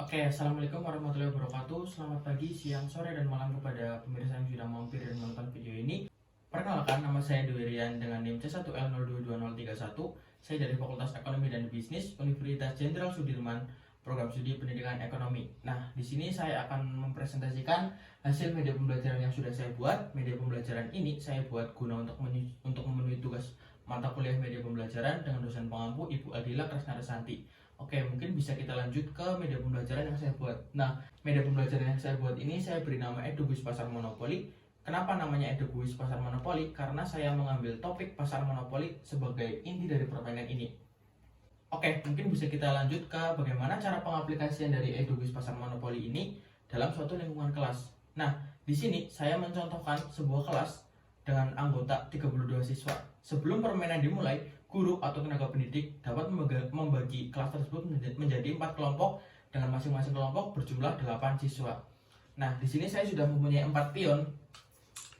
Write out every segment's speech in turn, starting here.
Oke, Assalamualaikum warahmatullahi wabarakatuh. Selamat pagi, siang, sore, dan malam kepada pemirsa yang sudah mampir dan menonton video ini. Perkenalkan, nama saya Dwi Rian dengan NIM C1L022031. Saya dari Fakultas Ekonomi dan Bisnis Universitas Jenderal Sudirman, program studi pendidikan ekonomi. Nah, di sini saya akan mempresentasikan hasil media pembelajaran yang sudah saya buat. Media pembelajaran ini saya buat guna untuk memenuhi tugas mata kuliah media pembelajaran dengan dosen pengampu Ibu Adila Kresnaresanti. Oke, mungkin bisa kita lanjut ke media pembelajaran yang saya buat. Nah, media pembelajaran yang saya buat ini saya beri nama EduGuis Pasar Monopoli. Kenapa namanya EduGuis Pasar Monopoli? Karena saya mengambil topik pasar monopoli sebagai inti dari permainan ini. Oke, mungkin bisa kita lanjut ke bagaimana cara pengaplikasian dari EduGuis Pasar Monopoli ini dalam suatu lingkungan kelas. Nah, di sini saya mencontohkan sebuah kelas dengan anggota 32 siswa. Sebelum permainan dimulai, guru atau tenaga pendidik dapat membagi kelas tersebut menjadi 4 kelompok dengan masing-masing kelompok berjumlah 8 siswa. Nah, di sini saya sudah mempunyai 4 pion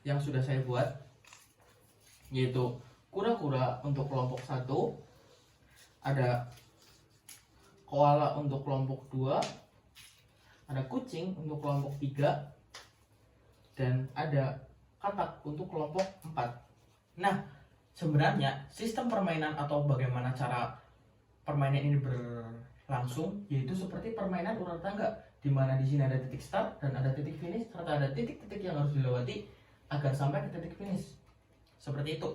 yang sudah saya buat, yaitu kura-kura untuk kelompok 1, ada koala untuk kelompok 2, ada kucing untuk kelompok 3, dan ada katak untuk kelompok 4. Nah, sebenarnya sistem permainan atau bagaimana cara permainan ini berlangsung yaitu seperti permainan ular tangga, di mana di sini ada titik start dan ada titik finish serta ada titik-titik yang harus dilewati agar sampai ke titik finish. Seperti itu.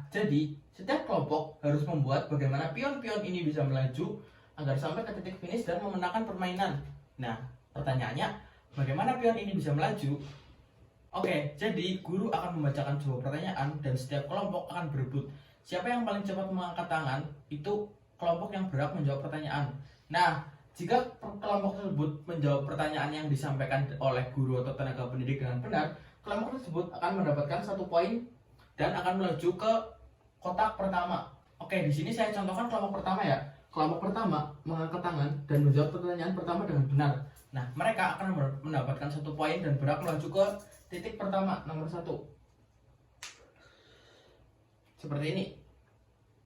Jadi, setiap kelompok harus membuat bagaimana pion-pion ini bisa melaju agar sampai ke titik finish dan memenangkan permainan. Nah, pertanyaannya, bagaimana pion ini bisa melaju? Oke, jadi guru akan membacakan sebuah pertanyaan dan setiap kelompok akan berebut. Siapa yang paling cepat mengangkat tangan, itu kelompok yang berhak menjawab pertanyaan. Nah, jika kelompok tersebut menjawab pertanyaan yang disampaikan oleh guru atau tenaga pendidik dengan benar, kelompok tersebut akan mendapatkan 1 poin dan akan melaju ke kotak pertama. Oke, di sini saya contohkan kelompok pertama ya. Kelompok pertama mengangkat tangan dan menjawab pertanyaan pertama dengan benar. Nah, mereka akan mendapatkan 1 poin dan berhak melaju ke titik pertama, nomor 1. Seperti ini.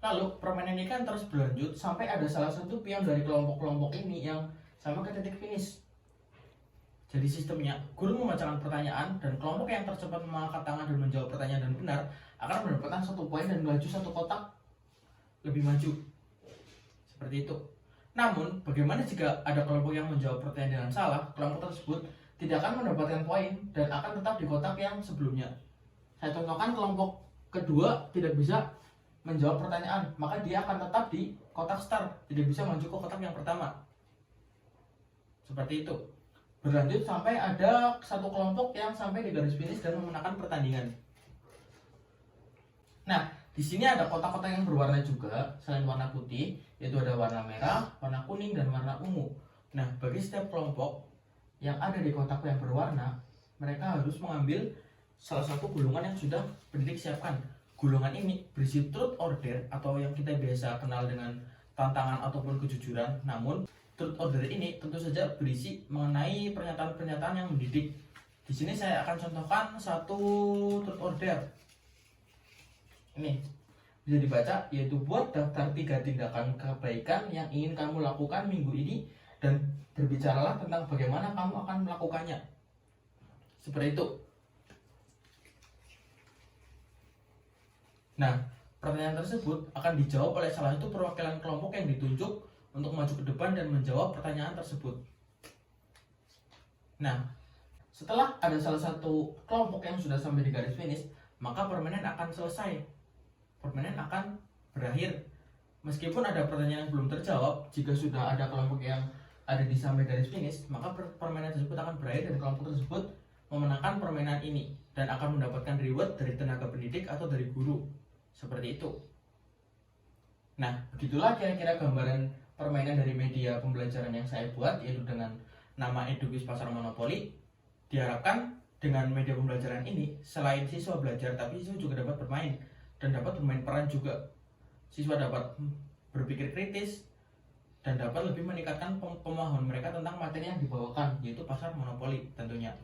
Lalu, permainan ini kan terus berlanjut sampai ada salah satu pion dari kelompok-kelompok ini yang sama ke titik finish. Jadi sistemnya, guru membacakan pertanyaan dan kelompok yang tercepat mengangkat tangan dan menjawab pertanyaan dan benar akan mendapatkan 1 poin dan melaju 1 kotak lebih maju. Seperti itu. Namun, bagaimana jika ada kelompok yang menjawab pertanyaan dengan salah? Kelompok tersebut tidak akan mendapatkan poin dan akan tetap di kotak yang sebelumnya. Saya contohkan kelompok kedua tidak bisa menjawab pertanyaan, maka dia akan tetap di kotak start, tidak bisa maju ke kotak yang pertama. Seperti itu. Berlanjut sampai ada 1 kelompok yang sampai di garis finish dan memenangkan pertandingan. Nah, di sini ada kotak-kotak yang berwarna juga selain warna putih, yaitu ada warna merah, warna kuning, dan warna ungu. Nah, bagi setiap kelompok yang ada di kotak yang berwarna, mereka harus mengambil salah satu gulungan yang sudah pendidik siapkan. Gulungan ini berisi truth order atau yang kita biasa kenal dengan tantangan ataupun kejujuran. Namun, truth order ini tentu saja berisi mengenai pernyataan-pernyataan yang mendidik. Di sini saya akan contohkan 1 truth order. Ini bisa dibaca, yaitu buat daftar 3 tindakan kebaikan yang ingin kamu lakukan minggu ini dan berbicaralah tentang bagaimana kamu akan melakukannya. Seperti itu. Nah, pertanyaan tersebut akan dijawab oleh salah satu perwakilan kelompok yang ditunjuk untuk maju ke depan dan menjawab pertanyaan tersebut. Nah, setelah ada salah satu kelompok yang sudah sampai di garis finish, maka permainan akan selesai. Permainan akan berakhir. Meskipun ada pertanyaan yang belum terjawab, jika sudah ada kelompok yang ada di sampai garis finish, maka permainan tersebut akan berakhir dan kelompok tersebut memenangkan permainan ini dan akan mendapatkan reward dari tenaga pendidik atau dari guru. Seperti itu. Nah, begitulah kira-kira gambaran permainan dari media pembelajaran yang saya buat, yaitu dengan nama EduGuis Pasar Monopoli. Diharapkan dengan media pembelajaran ini, selain siswa belajar, tapi siswa juga dapat bermain dan dapat bermain peran juga. Siswa dapat berpikir kritis dan dapat lebih meningkatkan pemahaman mereka tentang materi yang dibawakan, yaitu pasar monopoli tentunya.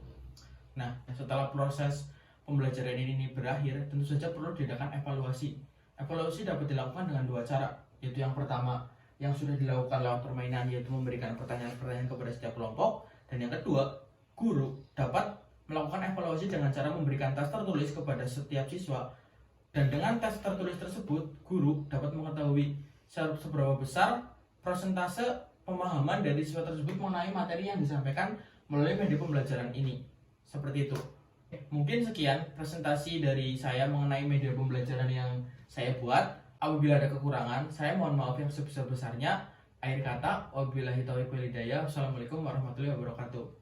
Nah, setelah proses pembelajaran ini berakhir, tentu saja perlu diadakan evaluasi. Evaluasi dapat dilakukan dengan 2 cara, yaitu yang pertama yang sudah dilakukan lewat permainan, yaitu memberikan pertanyaan-pertanyaan kepada setiap kelompok. Dan yang kedua, guru dapat melakukan evaluasi dengan cara memberikan tes tertulis kepada setiap siswa. Dan dengan tes tertulis tersebut, guru dapat mengetahui seberapa besar persentase pemahaman dari siswa tersebut mengenai materi yang disampaikan melalui media pembelajaran ini. Seperti itu. Mungkin sekian presentasi dari saya mengenai media pembelajaran yang saya buat. Apabila ada kekurangan, saya mohon maaf yang sebesar-besarnya. Akhir kata, wabillahi taufiq wal hidayah. Wassalamualaikum warahmatullahi wabarakatuh.